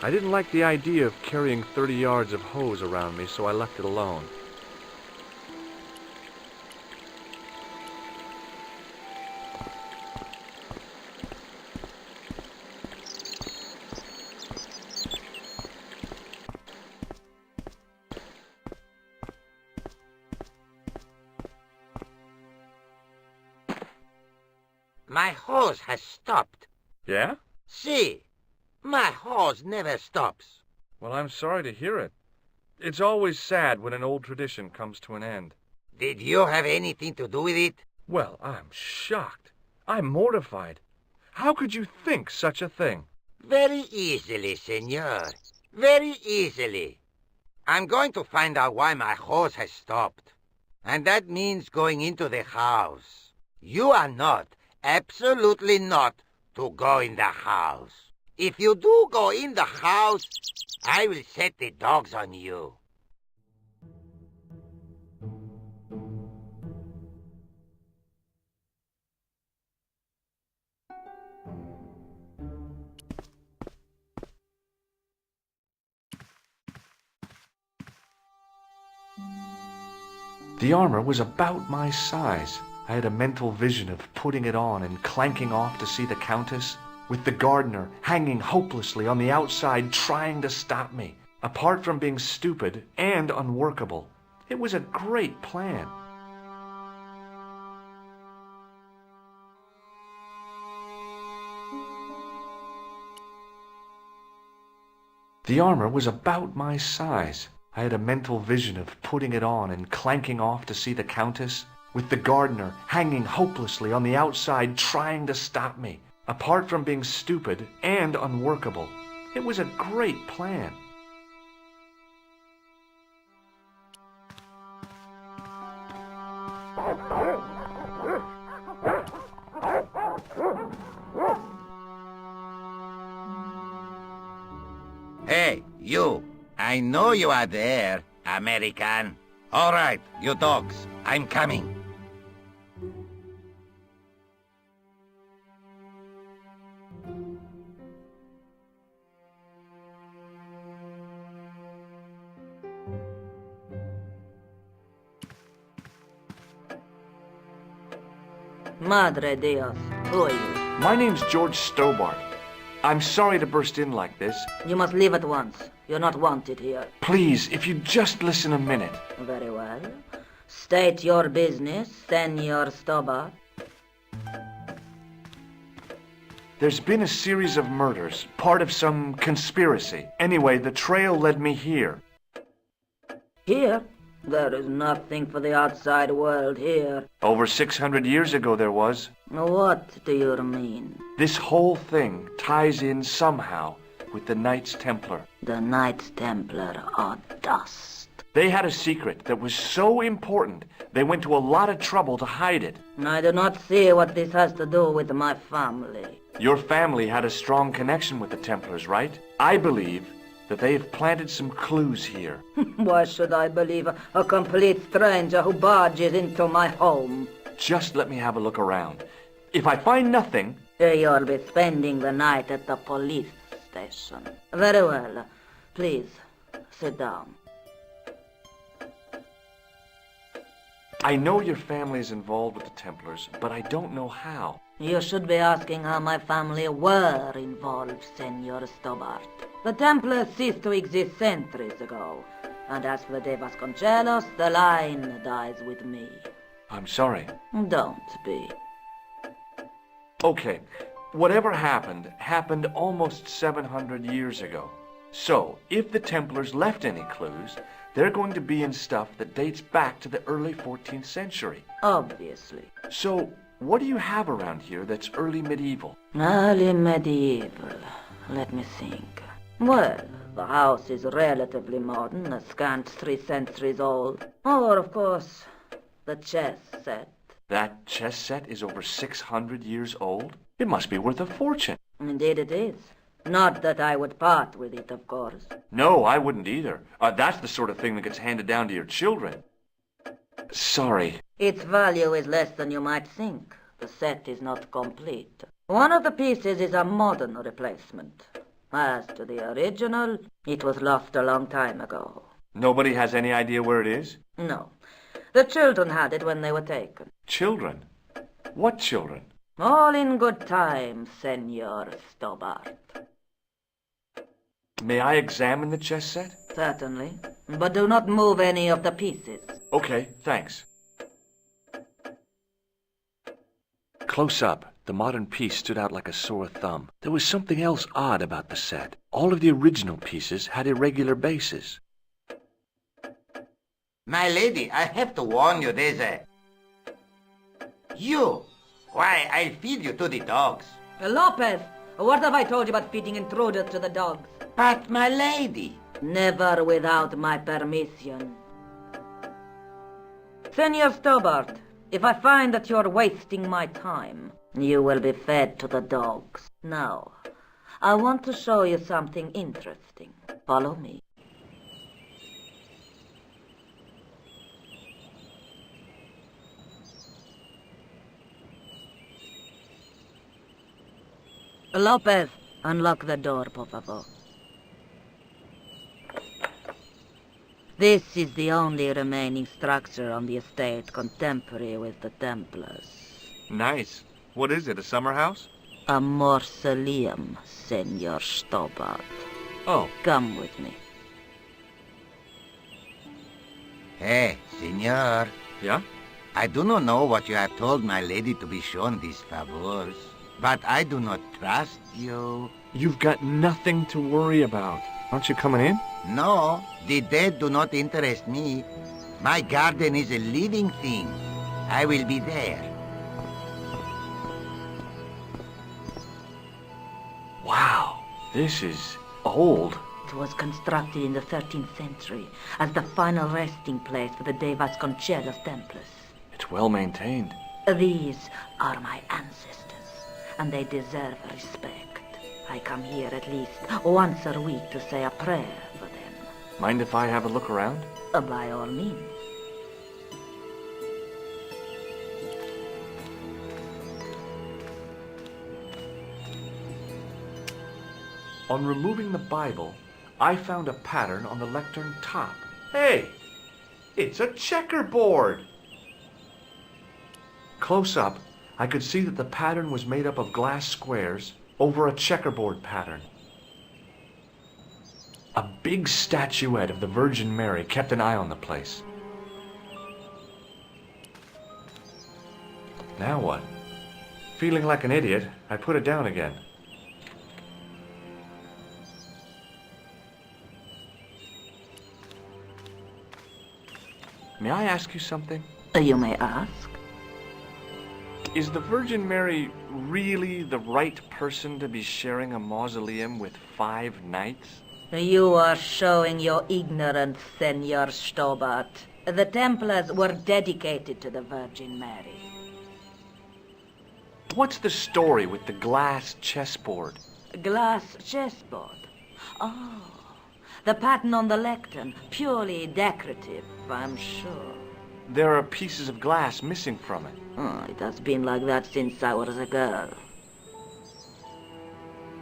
I didn't like the idea of carrying 30 yards of hose around me, so I left it alone. My hose has stopped. Yeah? See, my hose never stops. Well, I'm sorry to hear it. It's always sad when an old tradition comes to an end. Did you have anything to do with it? Well, I'm shocked. I'm mortified. How could you think such a thing? Very easily, senor. Very easily. I'm going to find out why my hose has stopped. And that means going into the house. You are not, absolutely not, to go in the house. If you do go in the house, I will set the dogs on you. The armor was about my size. I had a mental vision of putting it on and clanking off to see the Countess, with the gardener hanging hopelessly on the outside trying to stop me. Apart from being stupid and unworkable, it was a great plan. The armor was about my size. I had a mental vision of putting it on and clanking off to see the Countess, with the gardener hanging hopelessly on the outside trying to stop me. Apart from being stupid and unworkable, it was a great plan. Hey, you. I know you are there, American. All right, you dogs. I'm coming. Madre Dios, who are you? My name's George Stobart. I'm sorry to burst in like this. You must leave at once. You're not wanted here. Please, if you'd just listen a minute. Very well. State your business, Senor Stobart. There's been a series of murders, part of some conspiracy. Anyway, the trail led me here. Here? There is nothing for the outside world here. Over 600 years ago there was. What do you mean? This whole thing ties in somehow with the Knights Templar. The Knights Templar are dust. They had a secret that was so important, they went to a lot of trouble to hide it. I do not see what this has to do with my family. Your family had a strong connection with the Templars, right? I believe that they have planted some clues here. Why should I believe a complete stranger who barges into my home? Just let me have a look around. If I find nothing... You'll be spending the night at the police station. Very well. Please, sit down. I know your family is involved with the Templars, but I don't know how. You should be asking how my family were involved, Senor Stobart. The Templars ceased to exist centuries ago. And as for De Vasconcelos, the line dies with me. I'm sorry. Don't be. Okay, whatever happened almost 700 years ago. So, if the Templars left any clues, they're going to be in stuff that dates back to the early 14th century. Obviously. So, what do you have around here that's early medieval? Early medieval. Let me think. Well, the house is relatively modern, a scant 3 centuries old. Or, of course, the chess set. That chess set is over 600 years old? It must be worth a fortune. Indeed it is. Not that I would part with it, of course. No, I wouldn't either. That's the sort of thing that gets handed down to your children. Sorry. Its value is less than you might think. The set is not complete. One of the pieces is a modern replacement. As to the original, it was lost a long time ago. Nobody has any idea where it is? No. The children had it when they were taken. Children? What children? All in good time, Senor Stobart. May I examine the chess set? Certainly. But do not move any of the pieces. Okay, thanks. Close up, the modern piece stood out like a sore thumb. There was something else odd about the set. All of the original pieces had irregular bases. My lady, I have to warn you, there's a... You! Why, I'll feed you to the dogs. Lopez, what have I told you about feeding intruders to the dogs? But, my lady... Never without my permission. Senor Stobart, if I find that you're wasting my time, you will be fed to the dogs. Now, I want to show you something interesting. Follow me. Lopez, unlock the door, por favor. This is the only remaining structure on the estate contemporary with the Templars. Nice. What is it, a summer house? A mausoleum, Senor Stobart. Oh. Come with me. Hey, senor. Yeah? I do not know what you have told my lady to be shown these favors, but I do not trust you. You've got nothing to worry about. Aren't you coming in? No, the dead do not interest me. My garden is a living thing. I will be there. Wow, this is old. It was constructed in the 13th century as the final resting place for the De Vasconcelos Templars. It's well maintained. These are my ancestors, and they deserve respect. I come here at least once a week to say a prayer for them. Mind if I have a look around? By all means. On removing the Bible, I found a pattern on the lectern top. Hey! It's a checkerboard! Close up, I could see that the pattern was made up of glass squares over a checkerboard pattern. A big statuette of the Virgin Mary kept an eye on the place. Now what? Feeling like an idiot, I put it down again. May I ask you something? You may ask. Is the Virgin Mary really the right person to be sharing a mausoleum with 5 knights? You are showing your ignorance, Senor Stobart. The Templars were dedicated to the Virgin Mary. What's the story with the glass chessboard? Glass chessboard. Oh, the pattern on the lectern. Purely decorative, I'm sure. There are pieces of glass missing from it. Oh, it has been like that since I was a girl.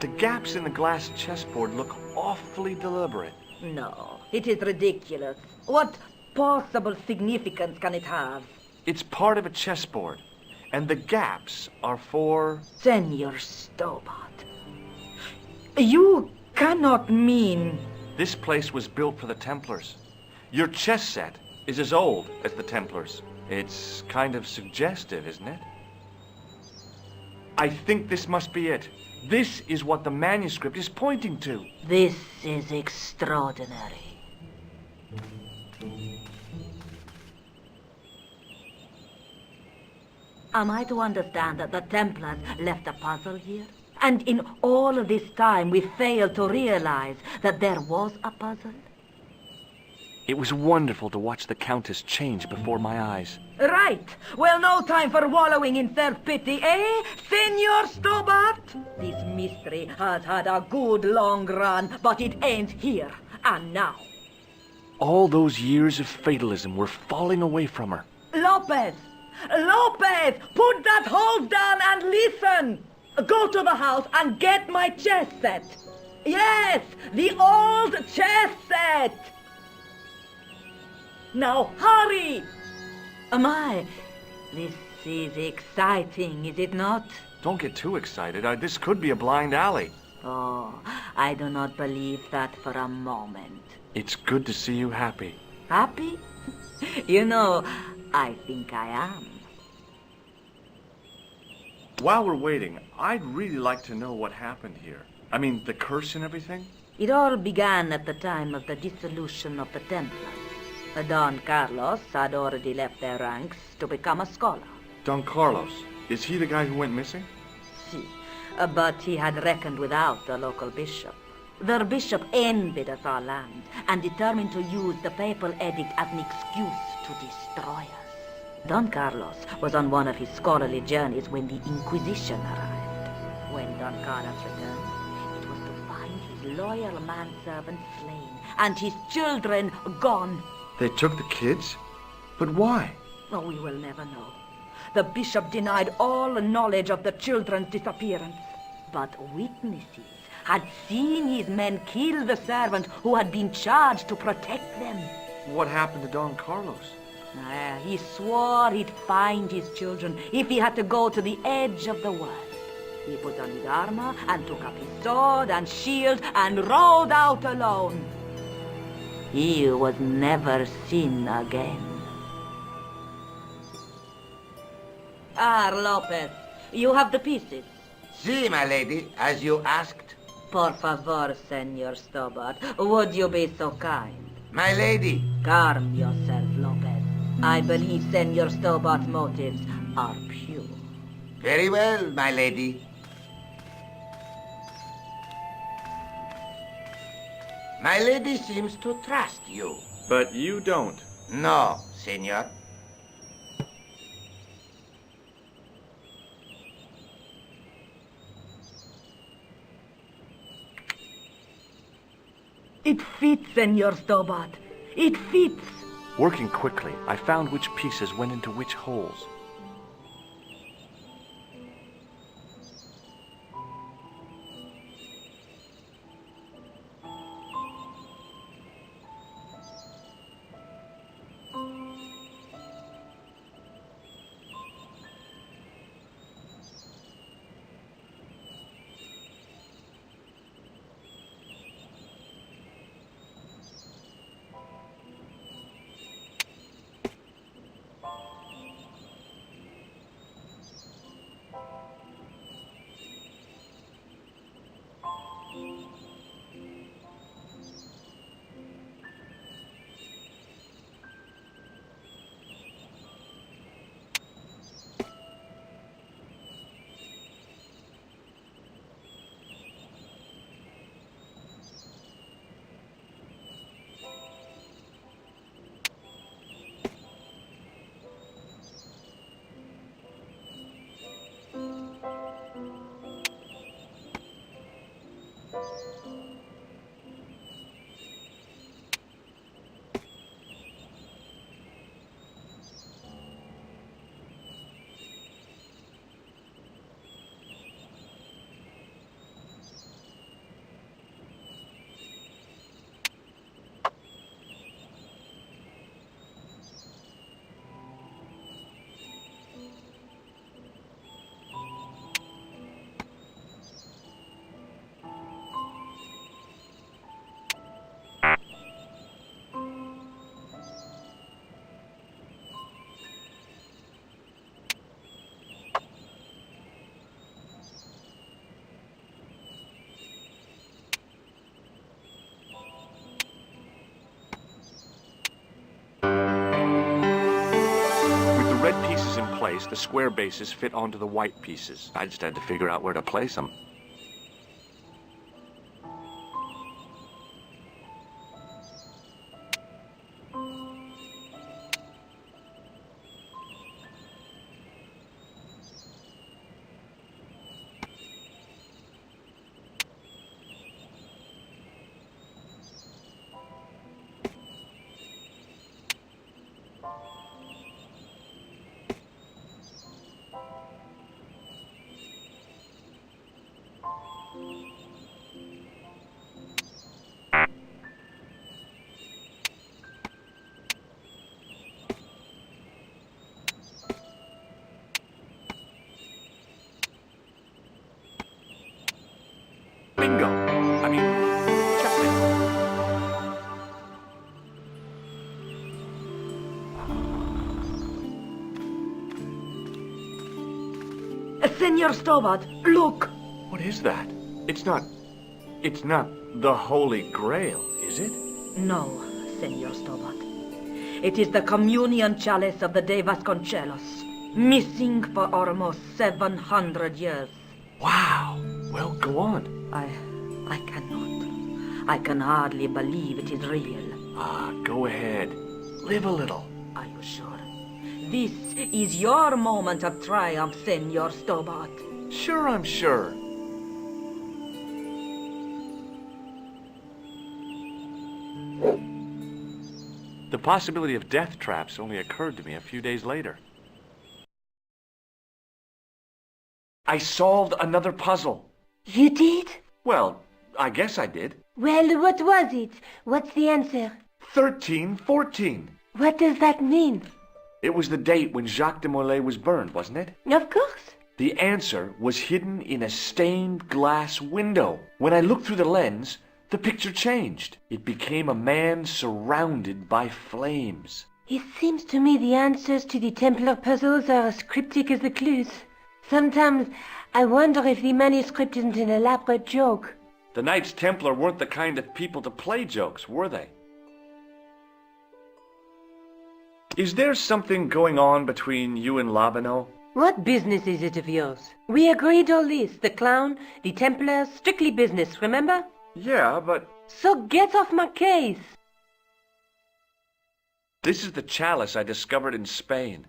The gaps in the glass chessboard look awfully deliberate. No, it is ridiculous. What possible significance can it have? It's part of a chessboard, and the gaps are for... Senor Stobart, you cannot mean... This place was built for the Templars. Your chess set is as old as the Templars. It's kind of suggestive, isn't it? I think this must be it. This is what the manuscript is pointing to. This is extraordinary. Am I to understand that the Templars left a puzzle here? And in all of this time we failed to realize that there was a puzzle? It was wonderful to watch the Countess change before my eyes. Right. Well, no time for wallowing in self-pity, eh, Senor Stobart? This mystery has had a good long run, but it ends here and now. All those years of fatalism were falling away from her. Lopez! Lopez! Put that hose down and listen! Go to the house and get my chess set. Yes, the old chess set! Now hurry! My, this is exciting, is it not? Don't get too excited. This could be a blind alley. Oh, I do not believe that for a moment. It's good to see you happy. Happy? You know, I think I am. While we're waiting, I'd really like to know what happened here. I mean, the curse and everything? It all began at the time of the dissolution of the Templars. Don Carlos had already left their ranks to become a scholar. Don Carlos. Is he the guy who went missing? Si, but he had reckoned without the local bishop. Their bishop envied us our land and determined to use the papal edict as an excuse to destroy us. Don Carlos was on one of his scholarly journeys when the Inquisition arrived. When Don Carlos returned, it was to find his loyal manservant slain and his children gone. They took the kids? But why? Oh, we will never know. The bishop denied all knowledge of the children's disappearance. But witnesses had seen his men kill the servant who had been charged to protect them. What happened to Don Carlos? He swore he'd find his children if he had to go to the edge of the world. He put on his armor and took up his sword and shield and rode out alone. He was never seen again. Lopez, you have the pieces. Si, my lady, as you asked. Por favor, Senor Stobart, would you be so kind? My lady. Calm yourself, Lopez. I believe Senor Stobart's motives are pure. Very well, my lady. My lady seems to trust you. But you don't. No, senor. It fits, Senor Stobart. It fits. Working quickly, I found which pieces went into which holes. Red pieces in place, the square bases fit onto the white pieces. I just had to figure out where to place them. Senor Stobart, look! What is that? It's not the Holy Grail, is it? No, Senor Stobart. It is the communion chalice of the de Vasconcelos, missing for almost 700 years. Wow. Well, go on. I cannot. I can hardly believe it is real. Go ahead. Live a little. Are you sure? This is your moment of triumph, Senor Stobart. Sure, I'm sure. The possibility of death traps only occurred to me a few days later. I solved another puzzle. You did? Well, I guess I did. Well, what was it? What's the answer? 1314. What does that mean? It was the date when Jacques de Molay was burned, wasn't it? Of course. The answer was hidden in a stained glass window. When I looked through the lens, the picture changed. It became a man surrounded by flames. It seems to me the answers to the Templar puzzles are as cryptic as the clues. Sometimes I wonder if the manuscript isn't an elaborate joke. The Knights Templar weren't the kind of people to play jokes, were they? Is there something going on between you and Labano? What business is it of yours? We agreed all this, the clown, the Templars, strictly business, remember? Yeah, but So get off my case. this is the chalice I discovered in Spain.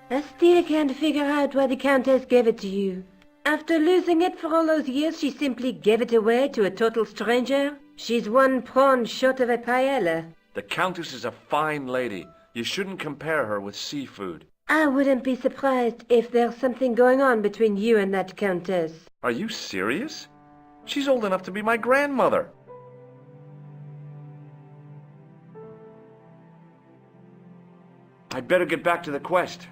I still can't figure out why the Countess gave it to you. After losing it for all those years, she simply gave it away to a total stranger. She's one prawn short of a paella. The Countess is a fine lady. You shouldn't compare her with seafood. I wouldn't be surprised if there's something going on between you and that Countess. Are you serious? She's old enough to be my grandmother. I'd better get back to the quest.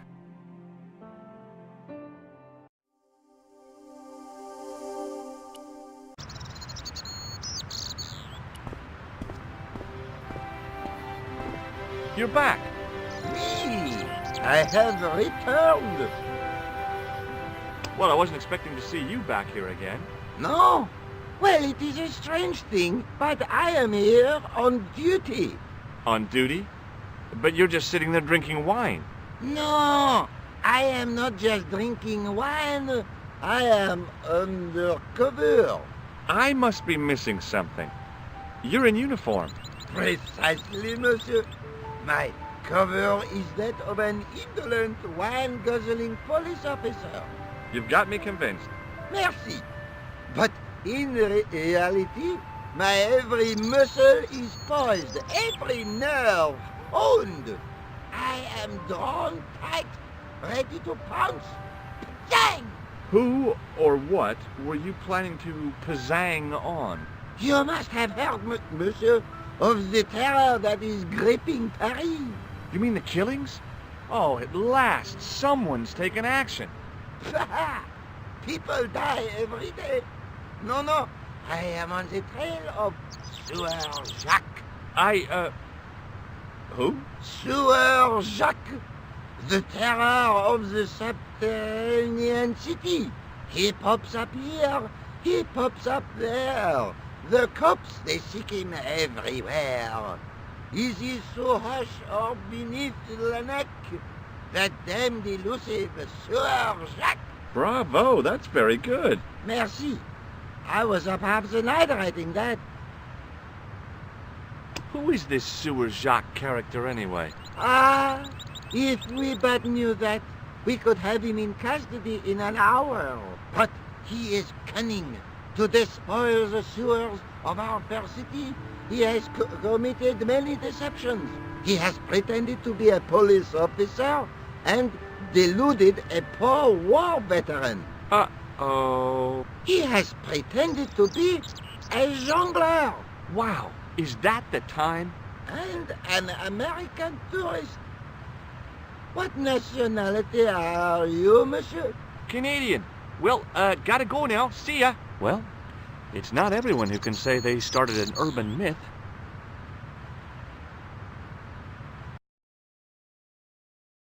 You're back. Me! I have returned. Well, I wasn't expecting to see you back here again. No? Well, it is a strange thing, but I am here on duty. On duty? But you're just sitting there drinking wine. No, I am not just drinking wine. I am undercover. I must be missing something. You're in uniform. Precisely, monsieur. My cover is that of an indolent, wine-guzzling police officer. You've got me convinced. Merci. But in reality, my every muscle is poised, every nerve honed. I am drawn tight, ready to pounce. Bang! Who or what were you planning to pizzang on? You must have heard, monsieur, of the terror that is gripping Paris. You mean the killings? Oh, at last, someone's taken action. People die every day. No, I am on the trail of Sewer Jacques. Who? Sewer Jacques, the terror of the subterranean city. He pops up here, he pops up there. The cops, they seek him everywhere. Is he so hush or beneath the neck? That damned elusive Sewer Jacques. Bravo, that's very good. Merci. I was up half the night writing that. Who is this Sewer Jacques character anyway? Ah, if we but knew that, we could have him in custody in an hour. But he is cunning. To despoil the sewers of our fair city, he has committed many deceptions. He has pretended to be a police officer and deluded a poor war veteran. Uh-oh. He has pretended to be a jongleur Wow, is that the time? and an American tourist. What nationality are you, monsieur? Canadian. Well, gotta go now. See ya. Well, it's not everyone who can say they started an urban myth.